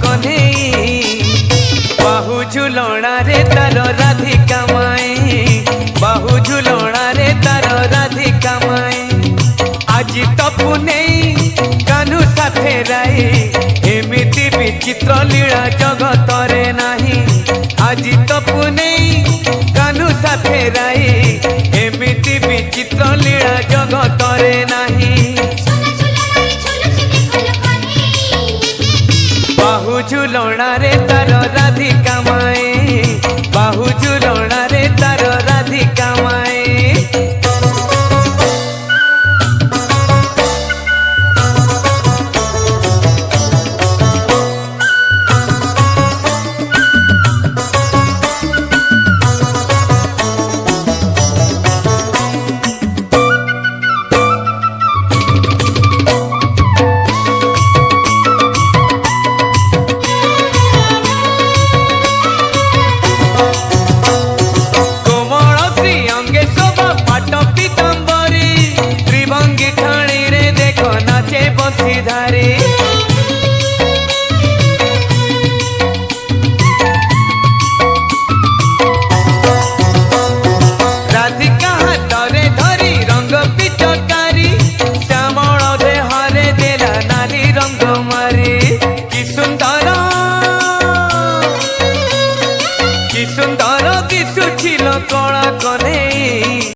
कन्हई बाहु झुलणा रे तार राधिका माई बाहु झुलणा रे तार राधिका माई आज तपु नहीं कान्हू साथे राई एमिति विचित्र लीला जगत रे नाही आज तपु नहीं कान्हू साथे राई एमिति विचित्र लीला